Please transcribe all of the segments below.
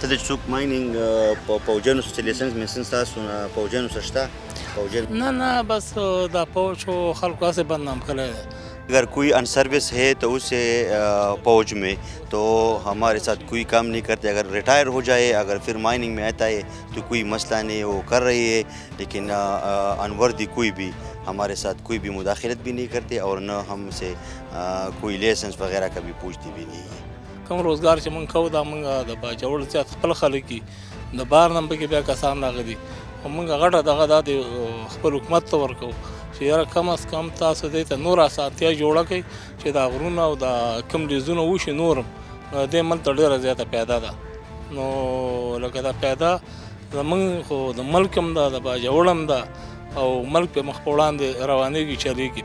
تدرسوك مايننج فوجانو سيليسنس مسنساس فوجانو سشتا فوجانو نه بس دا پوچ خلق سے بدنام کړي. اگر کوئی ان سروس ہے تو اسے فوج میں تو ہمارے ساتھ کوئی کام نہیں کرتے، اگر ریٹائر ہو جائے اگر پھر مائننگ میں آتا ہے تو کوئی مسئلہ نہیں، وہ کر رہی ہے، لیکن انوردی کوئی بھی ہمارے ساتھ کوئی بھی مداخلت بھی نہیں کرتے اور نہ ہم سے کوئی لائسنس وغیرہ کا بھی پوچھتی بھی نہیں ہے۔ کوم روزګار چې مونږ کوو دا مونږ د باجوړ چې خپل خلک دي د بار نم کې بیا کسان راغلي او مونږ غټه دغه د خپل حکومت ته ورکو چې یاره کم از کم تاسو دې ته نور اسانتیا جوړه کړئ چې دا غرونه او دا کم ډیزونه وشي نورم دې ملته ډېره زیاته پیدا ده. نو لکه دا پیدا زمونږ خو د ملک هم ده، د باجوړ هم ده او ملک په مخ په وړاندې روانېږي چلېږي.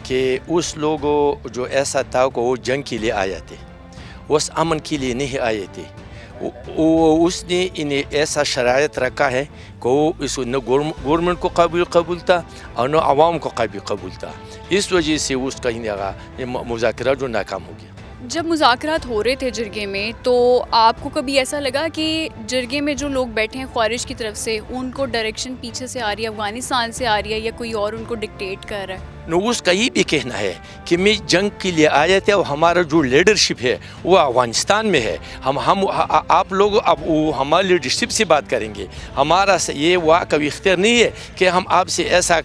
کہ اس لوگوں جو ایسا تھا کہ وہ جنگ کے لیے آئے تھے، اس امن کے لیے نہیں آئے تھے، اس نے انہیں ایسا شرائط رکھا ہے کہ وہ اس نہ گورنمنٹ کو قبول تھا اور نہ عوام کو قبول تھا، اس وجہ سے اس کا مذاکرہ جو ناکام ہو گیا۔ جب مذاکرات ہو رہے تھے جرگے میں تو آپ کو کبھی ایسا لگا کہ جرگے میں جو لوگ بیٹھے ہیں خوارج کی طرف سے ان کو ڈائریکشن پیچھے سے آ رہی ہے، افغانستان سے آ رہی ہے، یا کوئی اور ان کو ڈکٹیٹ کر رہا ہے؟ نو اس کا یہ بھی کہنا ہے کہ میں جنگ کے لیے آئے تھے اور ہمارا جو لیڈرشپ ہے وہ افغانستان میں ہے. ہم آپ لوگ اب ہمارے لیڈرشپ سے بات کریں گے. ہمارا یہ واقع اختیار نہیں ہے کہ ہم آپ سے ایسا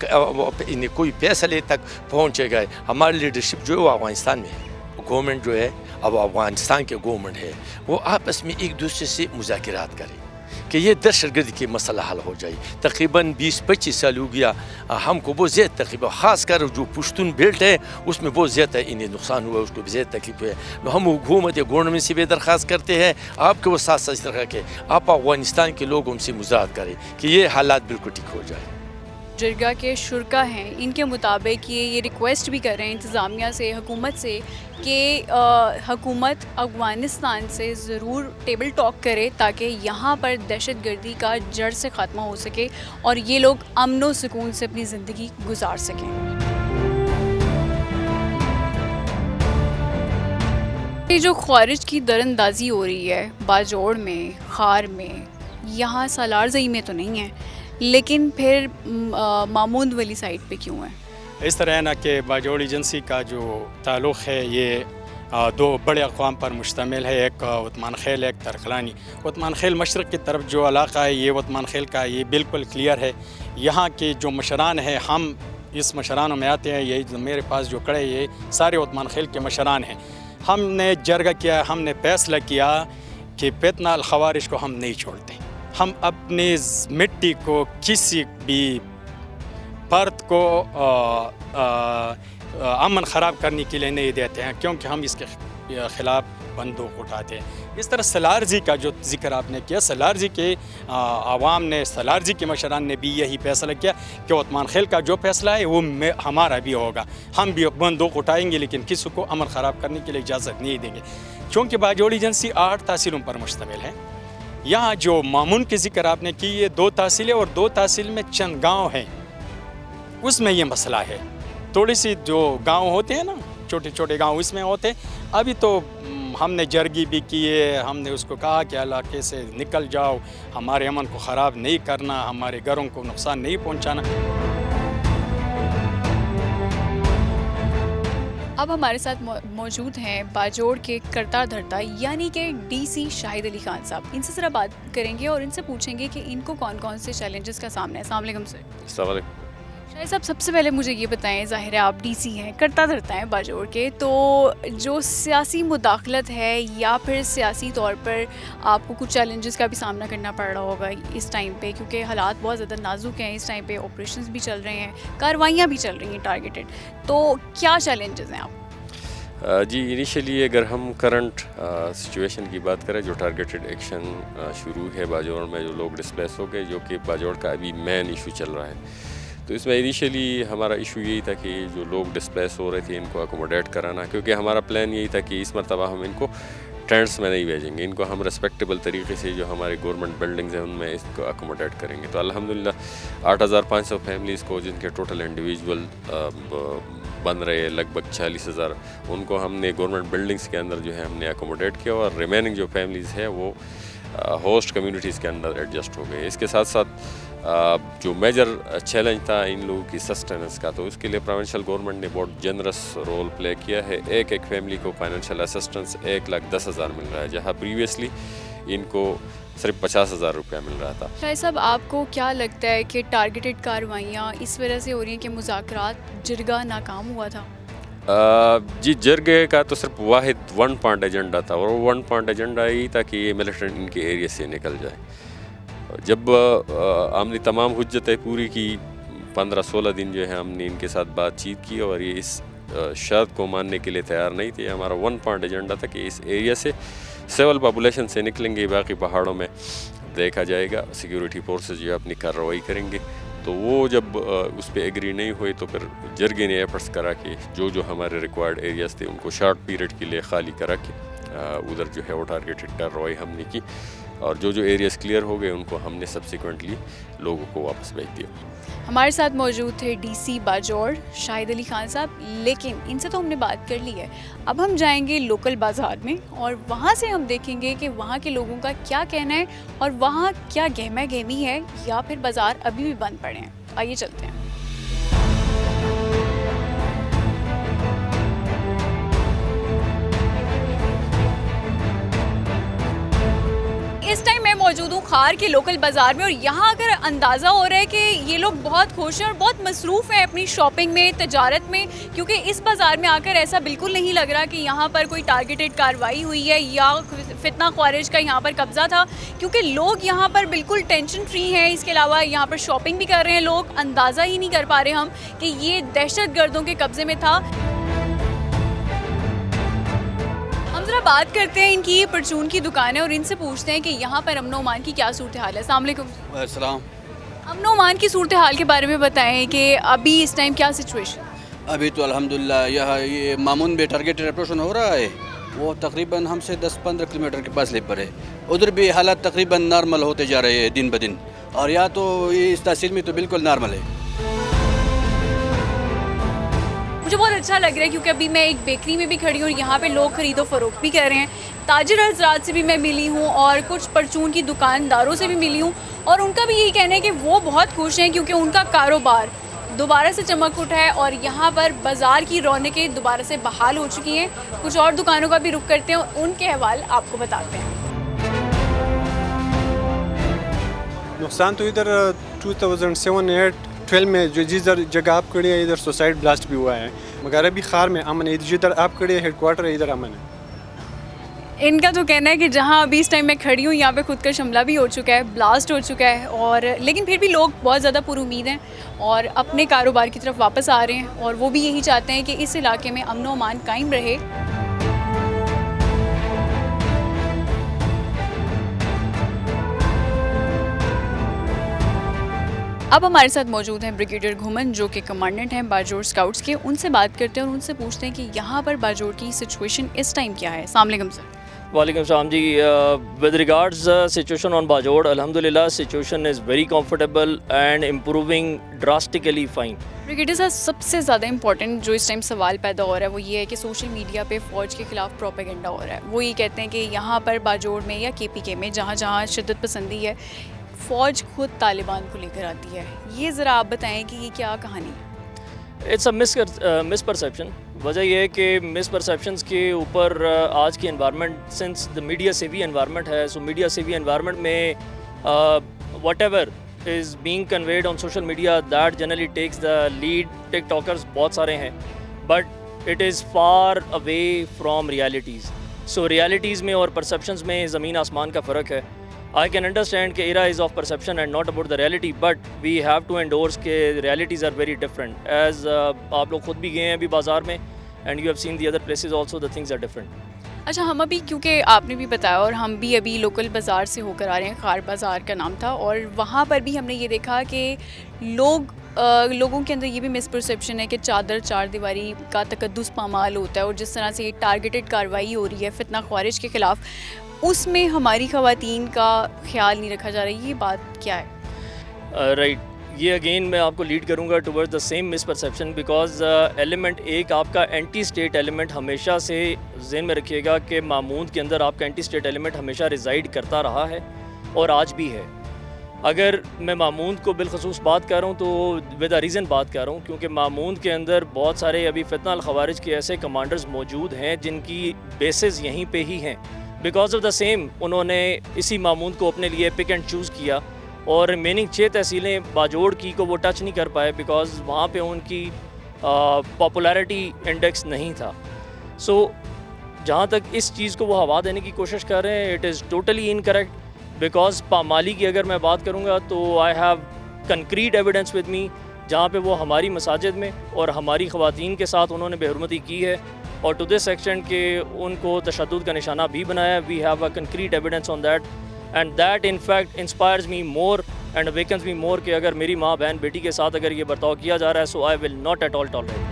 کوئی فیصلے تک پہنچے گئے. ہماری لیڈرشپ جو ہے وہ افغانستان میں ہے. گورنمنٹ جو ہے اب افغانستان کے گورنمنٹ ہے وہ آپس میں ایک دوسرے سے مذاکرات کریں کہ یہ دہشت گردی کی مسئلہ حل ہو جائے. تقریباً 20-25 سال ہو گیا ہم کو بہت زیادہ تکلیف ہے، خاص کر جو پشتون بیلٹ ہے اس میں بہت زیادہ انہیں نقصان ہوا ہے، اس کو زیادہ تکلیف ہے. ہم حکومت گورنمنٹ سے بھی درخواست کرتے ہیں آپ کے وہ ساتھ ساتھ طرح کے آپ افغانستان کے لوگوں سے مذاکرات کریں کہ یہ حالات بالکل ٹھیک ہو جائے. جرگہ کے شرکا ہیں ان کے مطابق یہ ریکویسٹ بھی کر رہے ہیں انتظامیہ سے، حکومت سے، کہ حکومت افغانستان سے ضرور ٹیبل ٹاک کرے تاکہ یہاں پر دہشت گردی کا جڑ سے خاتمہ ہو سکے اور یہ لوگ امن و سکون سے اپنی زندگی گزار سکیں. یہ جو خوارج کی در اندازی ہو رہی ہے باجوڑ میں، خار میں، یہاں سالار زئی میں تو نہیں ہے، لیکن پھر ماموند والی سائٹ پہ کیوں ہے؟ اس طرح ہے نا کہ باجوڑ ایجنسی کا جو تعلق ہے یہ دو بڑے اقوام پر مشتمل ہے، ایک وطمان خیل، ایک ترکلانی. وطمان خیل مشرق کی طرف جو علاقہ ہے یہ وطمان خیل کا یہ بالکل کلیئر ہے. یہاں کے جو مشران ہیں ہم اس مشرانوں میں آتے ہیں، یہ میرے پاس جو کڑے یہ سارے وطمان خیل کے مشران ہیں. ہم نے جرگہ کیا، ہم نے فیصلہ کیا کہ فتنہ الخوارج کو ہم نہیں چھوڑتے. ہم اپنی مٹی کو کسی بھی فرد کو امن خراب کرنے کے لیے نہیں دیتے ہیں، کیونکہ ہم اس کے خلاف بندوق اٹھاتے ہیں. اس طرح سلارزی کا جو ذکر آپ نے کیا، سلارزی کے عوام نے، سلارزی کے مشران نے بھی یہی فیصلہ کیا کہ وطمان خیل کا جو فیصلہ ہے وہ ہمارا بھی ہوگا. ہم بھی بندوق اٹھائیں گے لیکن کسی کو امن خراب کرنے کے لیے اجازت نہیں دیں گے. چونکہ باجوڑ ایجنسی 8 تحصیلوں پر مشتمل ہے. یہاں جو مامون کی ذکر آپ نے کی یہ 2 تحصیلیں اور 2 تحصیل میں چند گاؤں ہیں، اس میں یہ مسئلہ ہے. تھوڑی سی جو گاؤں ہوتے ہیں نا، چھوٹے چھوٹے گاؤں اس میں ہوتے ہیں. ابھی تو ہم نے جرگی بھی کیے، ہم نے اس کو کہا کہ علاقے سے نکل جاؤ، ہمارے امن کو خراب نہیں کرنا، ہمارے گھروں کو نقصان نہیں پہنچانا. اب ہمارے ساتھ موجود ہیں باجوڑ کے کرتا دھرتا یعنی کہ ڈی سی شاہد علی خان صاحب. ان سے ذرا بات کریں گے اور ان سے پوچھیں گے کہ ان کو کون کون سے چیلنجز کا سامنا ہے. السلام علیکم سر. السلام علیکم. شاہد صاحب سب سے پہلے مجھے یہ بتائیں، ظاہر ہے آپ ڈی سی ہیں، کرتا دھرتا ہیں باجوڑ کے، تو جو سیاسی مداخلت ہے یا پھر سیاسی طور پر آپ کو کچھ چیلنجز کا بھی سامنا کرنا پڑ رہا ہوگا اس ٹائم پہ، کیونکہ حالات بہت زیادہ نازک ہیں اس ٹائم پہ، آپریشنز بھی چل رہے ہیں، کارروائیاں بھی چل رہی ہیں ٹارگیٹڈ، تو کیا چیلنجز ہیں آپ؟ جی انیشلی اگر ہم کرنٹ سچویشن کی بات کریں، جو ٹارگیٹڈ ایکشن شروع ہے باجوڑ میں، جو لوگ ڈسپلیس ہو گئے، جو کہ باجوڑ کا ابھی مین ایشو چل رہا ہے، تو اس میں انیشلی ہمارا ایشو یہی تھا کہ جو لوگ ڈسپلیس ہو رہے تھے ان کو اکوموڈیٹ کرانا، کیونکہ ہمارا پلان یہی تھا کہ اس مرتبہ ہم ان کو ٹینٹس میں نہیں بھیجیں گے، ان کو ہم ریسپیکٹیبل طریقے سے جو ہمارے گورنمنٹ بلڈنگز ہیں ان میں اس کو اکوموڈیٹ کریں گے. تو الحمدللہ 8500 فیملیز کو، جن کے ٹوٹل انڈیویجول بن رہے لگ بھگ 40,000، ان کو ہم نے گورنمنٹ بلڈنگز کے اندر جو ہے ہم نے اکوموڈیٹ کیا، اور ریمیننگ جو فیملیز ہے وہ ہوسٹ کمیونٹیز کے اندر ایڈجسٹ ہو گئے. اس کے ساتھ ساتھ جو میجر چیلنج تھا ان لوگوں کی سسٹیننس کا، تو اس کے لیے پروونشل گورنمنٹ نے بہت جنرس رول پلے کیا ہے. ایک فیملی کو فائنینشیل اسسٹنس 1,10,000 مل رہا ہے، جہاں پریویسلی ان کو صرف 50,000 روپیہ مل رہا تھا. شاہد صاحب آپ کو کیا لگتا ہے کہ ٹارگیٹڈ کارروائیاں اس وجہ سے ہو رہی ہیں کہ مذاکرات جرگہ ناکام ہوا تھا؟ جی جرگے کا تو صرف واحد 1 پوائنٹ ایجنڈا تھا، اور 1 پوائنٹ ایجنڈا یہی تھا کہ یہ ملیٹنٹ ان کے ایریا سے نکل جائے. جب ہم نے تمام حجتیں پوری کی، 15-16 دن جو ہے ہم نے ان کے ساتھ بات چیت کی، اور یہ اس شرط کو ماننے کے لیے تیار نہیں تھے. ہمارا 1 پوائنٹ ایجنڈا تھا کہ اس ایریا سے سول پاپولیشن سے نکلیں گے، باقی پہاڑوں میں دیکھا جائے گا، سیکیورٹی فورسز جو اپنی کارروائی کریں گے. تو وہ جب اس پہ ایگری نہیں ہوئی تو پھر جرگے نے ایفرٹس کرا کہ جو ہمارے ریکوائرڈ ایریاز تھے ان کو شارٹ پیریڈ کے لیے خالی کرا کے ادھر جو ہے وہ ٹارگیٹڈ کارروائی ہم نے کی. اور جو ایریاز کلیئر ہو گئے ان کو ہم نے سبسیکوینٹلی لوگوں کو واپس بھیج دیا. ہمارے ساتھ موجود تھے ڈی سی باجوڑ شاہد علی خان صاحب، لیکن ان سے تو ہم نے بات کر لی ہے. اب ہم جائیں گے لوکل بازار میں اور وہاں سے ہم دیکھیں گے کہ وہاں کے لوگوں کا کیا کہنا ہے اور وہاں کیا گہما گہمی ہے یا پھر بازار ابھی بھی بند پڑے ہیں. آئیے چلتے ہیں. اس ٹائم میں موجود ہوں خار کے لوکل بازار میں اور یہاں اگر اندازہ ہو رہا ہے کہ یہ لوگ بہت خوش ہیں اور بہت مصروف ہیں اپنی شاپنگ میں، تجارت میں، کیونکہ اس بازار میں آ کر ایسا بالکل نہیں لگ رہا کہ یہاں پر کوئی ٹارگیٹڈ کارروائی ہوئی ہے یا فتنہ خوارج کا یہاں پر قبضہ تھا، کیونکہ لوگ یہاں پر بالکل ٹینشن فری ہیں. اس کے علاوہ یہاں پر شاپنگ بھی کر رہے ہیں لوگ. اندازہ ہی نہیں کر پا رہے ہم کہ یہ دہشت گردوں کے قبضے میں تھا. ہم ذرا بات کرتے ہیں ان کی پرچون کی دکان ہے اور ان سے پوچھتے ہیں کہ یہاں پر امن و امان کی کیا صورتحال ہے. السلام علیکم. السلام. امن و امان کی صورتحال کے بارے میں بتائیں کہ ابھی اس ٹائم کیا سچویشن؟ ابھی تو الحمدللہ یہاں یہ مامون میں ٹارگیٹڈ آپریشن ہو رہا ہے، وہ تقریباً ہم سے 10-15 کلومیٹر کے فاصلے پر ہے. ادھر بھی حالات تقریباً نارمل ہوتے جا رہے ہیں دن بدن، اور یا تو اس تحصیل میں تو بالکل نارمل ہے. مجھے بہت اچھا لگ رہا ہے کیونکہ ابھی میں ایک بیکری میں بھی کھڑی ہوں اور یہاں پہ لوگ خرید و فروخت بھی کر رہے ہیں. تاجر حضرات سے بھی میں ملی ہوں اور کچھ پرچون کی دکانداروں سے بھی ملی ہوں اور ان کا بھی یہی کہنا ہے کہ وہ بہت خوش ہیں کیونکہ ان کا کاروبار دوبارہ سے چمک اٹھا ہے اور یہاں پر بازار کی رونقیں دوبارہ سے بحال ہو چکی ہیں. کچھ اور دکانوں کا بھی رخ کرتے ہیں اور ان کے احوال آپ کو بتاتے ہیں. نقصان تو ادھر 2007-8-12 میں جو جس جگہ آپ کھڑے ہیں ادھر سوسائڈ بلاسٹ بھی ہوا ہے، مگر ابھی خار میں امن ہے. جدھر آپ کھڑے ہیں ہیڈ کوارٹر ہے ادھر امن ہے. ان کا تو کہنا ہے کہ جہاں ابھی اس ٹائم میں کھڑی ہوں یہاں پہ خود کا حملہ بھی ہو چکا ہے، بلاسٹ ہو چکا ہے، اور لیکن پھر بھی لوگ بہت زیادہ پر امید ہیں اور اپنے کاروبار کی طرف واپس آ رہے ہیں اور وہ بھی یہی چاہتے ہیں کہ اس علاقے میں امن و امان قائم رہے. اب ہمارے ساتھ موجود ہیں بریگیڈیئر گھومن جو کہ کمانڈنٹ ہیں باجوڑ اسکاؤٹس کے. ان سے بات کرتے ہیں اور ان سے پوچھتے ہیں کہ یہاں پر باجوڑ کی سچویشن اس ٹائم کیا ہے. السلام علیکم سر. وعلیکم السلام جی. With regards situation on Bajaur, الحمدللہ situation is very comfortable and improving drastically fine. Brigadier صاحب، سب سے زیادہ امپورٹنٹ جو اس ٹائم سوال پیدا ہو رہا ہے وہ یہ ہے کہ سوشل میڈیا پہ فوج کے خلاف پروپیگنڈا ہو رہا ہے. وہ یہ کہتے ہیں کہ یہاں پر باجوڑ میں یا کے پی کے میں جہاں جہاں شدت پسندی ہے فوج خود طالبان کو لے کر آتی ہے. یہ ذرا آپ بتائیں کہ یہ کیا کہانی ہے؟ It's a misperception. وجہ یہ ہے کہ مس پرسیپشنس کے اوپر آج کی environment since the media savvy environment ہے، سو میڈیا سیوی انوائرمنٹ میں whatever is being conveyed on social media that generally takes the lead. TikTokers بہت سارے ہیں but it is far away from realities. So realities میں اور perceptions میں زمین آسمان کا فرق ہے. I can understand کہ era is of perception and not about the reality, but we have to endorse کہ realities are very different. As آپ لوگ خود بھی گئے ہیں ابھی بازار میں and you have seen the other places also, the things are different. اچھا، ہم ابھی کیونکہ آپ نے بھی بتایا اور ہم بھی ابھی لوکل بازار سے ہو کر آ رہے ہیں، خار بازار کا نام تھا، اور وہاں پر بھی ہم نے یہ دیکھا کہ لوگوں کے اندر یہ بھی مس پرسیپشن ہے کہ چار دیواری کا تقدس پامال ہوتا ہے اور جس طرح سے ٹارگیٹڈ کارروائی ہو رہی ہے فتنہ خوارج کے خلاف، اس میں ہماری خواتین کا خیال نہیں رکھا جا رہا. یہ بات کیا ہے؟ رائٹ، یہ اگین میں آپ کو لیڈ کروں گا towards the same misperception because element ایک آپ کا اینٹی اسٹیٹ ایلیمنٹ ہمیشہ سے ذہن میں رکھیے گا کہ مامون کے اندر آپ کا اینٹی اسٹیٹ ایلیمنٹ ہمیشہ ریزائڈ کرتا رہا ہے اور آج بھی ہے. اگر میں مامون کو بالخصوص بات کر رہا ہوں تو ود اے ریزن بات کر رہا ہوں کیونکہ مامون کے اندر بہت سارے ابھی فتنہ الخوارج کے ایسے کمانڈرز موجود ہیں جن کی بیسز یہیں پہ ہی ہیں. بیکاز آف دا سیم انہوں نے اسی مامون کو اپنے لیے پک اینڈ چوز کیا اور ریمیننگ 6 تحصیلیں باجوڑ کی کو وہ ٹچ نہیں کر پائے بیکاز وہاں پہ ان کی پاپولیرٹی انڈیکس نہیں تھا. سو جہاں تک اس چیز کو وہ ہوا دینے کی کوشش کر رہے ہیں it is totally incorrect. Because پامالی کی اگر میں بات کروں گا تو I have concrete evidence with me جہاں پہ وہ ہماری مساجد میں اور ہماری خواتین کے ساتھ انہوں نے بے حرمتی کی ہے اور ٹو دس ایکسٹینٹ کہ ان کو تشدد کا نشانہ بھی بنایا. We have a concrete evidence on that and that in fact inspires me more and awakens me more کہ اگر میری ماں بہن بیٹی کے ساتھ اگر یہ برتاؤ کیا جا رہا ہے so I will not at all tolerate.